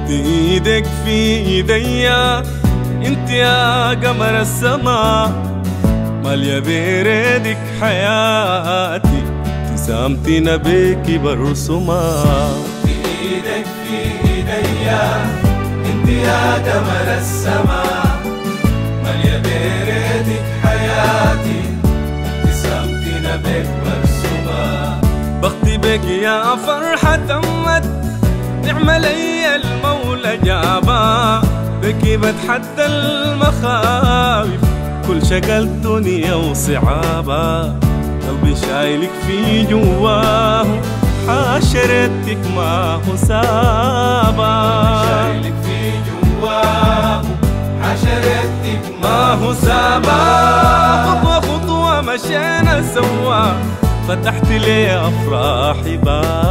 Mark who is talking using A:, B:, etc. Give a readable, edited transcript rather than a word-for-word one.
A: ايدك في ايديا انت يا قمر السما، مالية بيردك حياتي، ابتسامتنا بيكي برسما.
B: ايدك في ايديا انت يا قمر السما، مالية بيردك حياتي، ابتسامتنا بيك برسما.
A: بختي بك يا فرحة تمت، نعمة لي المولى جابا، بكي بتحدى المخاوف كل شكل دنيا وصعابة. قلبي شايلك في جواه، حاشرتك ما هو سابا.
B: شايلك في جواه، حاشرتك
A: ما هو سابا. خطوة خطوة مشينا سوا، فتحت لي أفراحي باب.